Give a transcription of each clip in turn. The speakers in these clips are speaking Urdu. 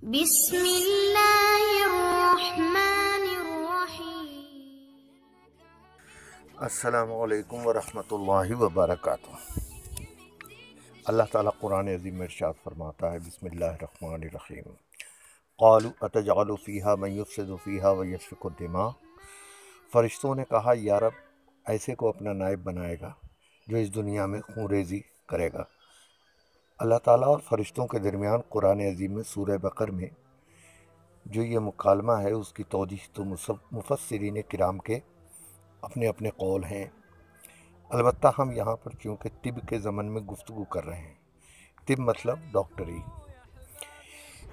بسم اللہ الرحمن الرحیم۔ السلام علیکم ورحمۃ اللہ وبرکاتہ۔ اللہ تعالیٰ قرآن عظیم میں ارشاد فرماتا ہے، بسم اللہ الرحمن الرحیم۔ قالوا اتجعل فیہا من یفسد فیہا ویسفک الدماء۔ فرشتوں نے کہا، یا رب ایسے کو اپنا نائب بنائے گا جو اس دنیا میں خون ریزی کرے گا۔ اللہ تعالیٰ اور فرشتوں کے درمیان قرآن عظیم میں سورہ بقر میں جو یہ مکالمہ ہے، اس کی توضیح تو مفسرین کرام کے اپنے اپنے قول ہیں۔ البتہ ہم یہاں پر چونکہ طب کے ضمن میں گفتگو کر رہے ہیں، طب مطلب ڈاکٹری،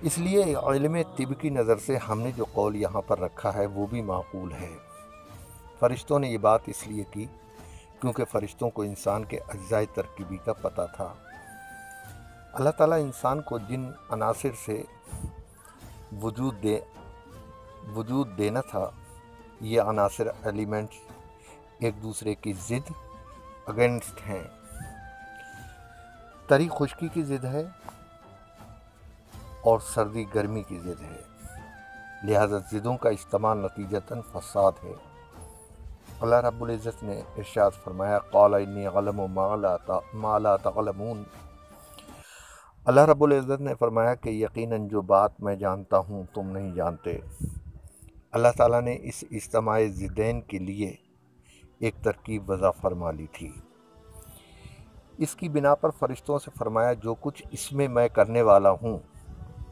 اس لیے علم طب کی نظر سے ہم نے جو قول یہاں پر رکھا ہے وہ بھی معقول ہے۔ فرشتوں نے یہ بات اس لیے کی کیونکہ فرشتوں کو انسان کے اجزاء ترکیبی کا پتہ تھا۔ اللہ تعالیٰ انسان کو جن عناصر سے وجود دینا تھا، یہ عناصر ایلیمنٹس ایک دوسرے کی ضد اگینسٹ ہیں۔ تری خشکی کی ضد ہے اور سردی گرمی کی ضد ہے، لہذا ضدوں کا اجتماع نتیجتاً فساد ہے۔ اللہ رب العزت نے ارشاد فرمایا، قال انی اعلم ما لا تعلمون۔ اللہ رب العزت نے فرمایا کہ یقیناً جو بات میں جانتا ہوں تم نہیں جانتے۔ اللہ تعالیٰ نے اس اجتماع ضدین کے لیے ایک ترکیب وضع فرما لی تھی۔ اس کی بنا پر فرشتوں سے فرمایا، جو کچھ اس میں کرنے والا ہوں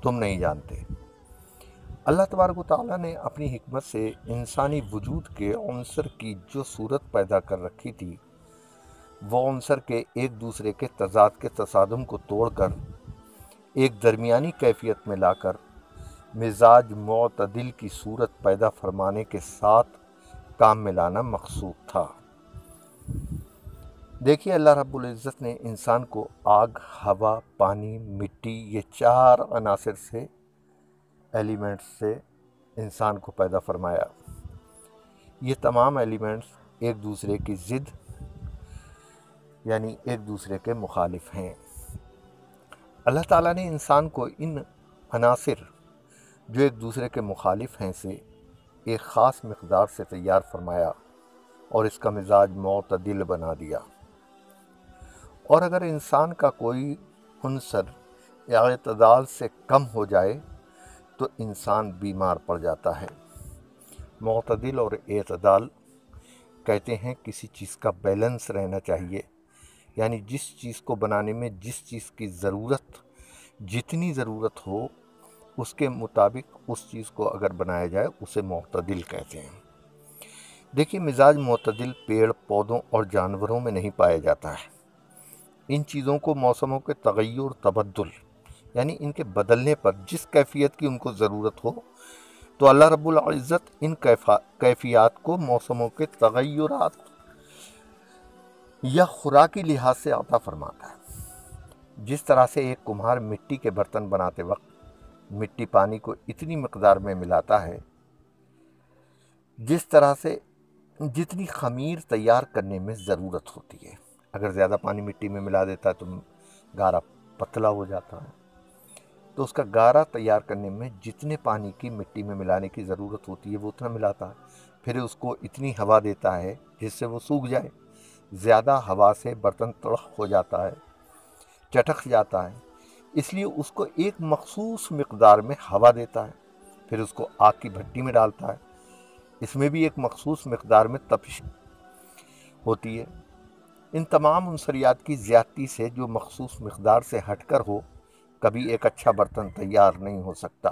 تم نہیں جانتے۔ اللہ تبارک و تعالیٰ نے اپنی حکمت سے انسانی وجود کے عنصر کی جو صورت پیدا کر رکھی تھی، وہ عنصر کے ایک دوسرے کے تضاد کے تصادم کو توڑ کر ایک درمیانی کیفیت میں لا کر مزاج معتدل کی صورت پیدا فرمانے کے ساتھ کام میں لانا مقصود تھا۔ دیکھیے، اللہ رب العزت نے انسان کو آگ، ہوا، پانی، مٹی، یہ چار عناصر سے، ایلیمنٹس سے انسان کو پیدا فرمایا۔ یہ تمام ایلیمنٹس ایک دوسرے کی ضد یعنی ایک دوسرے کے مخالف ہیں۔ اللہ تعالیٰ نے انسان کو ان عناصر جو ایک دوسرے کے مخالف ہیں سے ایک خاص مقدار سے تیار فرمایا اور اس کا مزاج معتدل بنا دیا۔ اور اگر انسان کا کوئی عنصر اعتدال سے کم ہو جائے تو انسان بیمار پڑ جاتا ہے۔ معتدل اور اعتدال کہتے ہیں کسی چیز کا بیلنس رہنا چاہیے، یعنی جس چیز کو بنانے میں جس چیز کی جتنی ضرورت ہو اس کے مطابق اس چیز کو اگر بنایا جائے اسے معتدل کہتے ہیں۔ دیکھیے، مزاج معتدل پیڑ پودوں اور جانوروں میں نہیں پایا جاتا ہے۔ ان چیزوں کو موسموں کے تغیر تبدل یعنی ان کے بدلنے پر جس کیفیت کی ان کو ضرورت ہو، تو اللہ رب العزت ان کیفیات کو موسموں کے تغیرات یا خوراکی لحاظ سے عطا فرماتا ہے۔ جس طرح سے ایک کمہار مٹی کے برتن بناتے وقت مٹی پانی کو اتنی مقدار میں ملاتا ہے جس طرح سے جتنی خمیر تیار کرنے میں ضرورت ہوتی ہے۔ اگر زیادہ پانی مٹی میں ملا دیتا ہے تو گارا پتلا ہو جاتا ہے، تو اس کا گارا تیار کرنے میں جتنے پانی کی مٹی میں ملانے کی ضرورت ہوتی ہے وہ اتنا ملاتا ہے، پھر اس کو اتنی ہوا دیتا ہے جس سے وہ سوکھ جائے۔ زیادہ ہوا سے برتن تڑخ ہو جاتا ہے، چٹک جاتا ہے، اس لیے اس کو ایک مخصوص مقدار میں ہوا دیتا ہے، پھر اس کو آگ کی بھٹی میں ڈالتا ہے، اس میں بھی ایک مخصوص مقدار میں تپش ہوتی ہے۔ ان تمام عنصریات کی زیادتی سے جو مخصوص مقدار سے ہٹ کر ہو، کبھی ایک اچھا برتن تیار نہیں ہو سکتا۔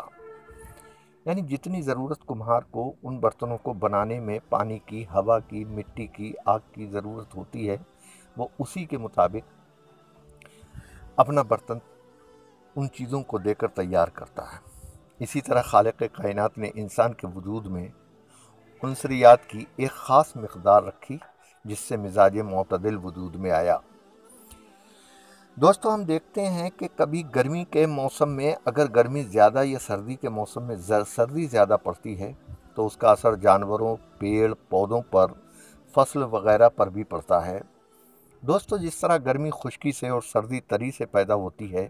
یعنی جتنی ضرورت کمہار کو ان برتنوں کو بنانے میں پانی کی، ہوا کی، مٹی کی، آگ کی ضرورت ہوتی ہے، وہ اسی کے مطابق اپنا برتن ان چیزوں کو دے کر تیار کرتا ہے۔ اسی طرح خالق کائنات نے انسان کے وجود میں عنصریات کی ایک خاص مقدار رکھی جس سے مزاج معتدل وجود میں آیا۔ دوستو، ہم دیکھتے ہیں کہ کبھی گرمی کے موسم میں اگر گرمی زیادہ یا سردی کے موسم میں سردی زیادہ پڑتی ہے تو اس کا اثر جانوروں، پیڑ پودوں پر، فصل وغیرہ پر بھی پڑتا ہے۔ دوستو، جس طرح گرمی خشکی سے اور سردی تری سے پیدا ہوتی ہے،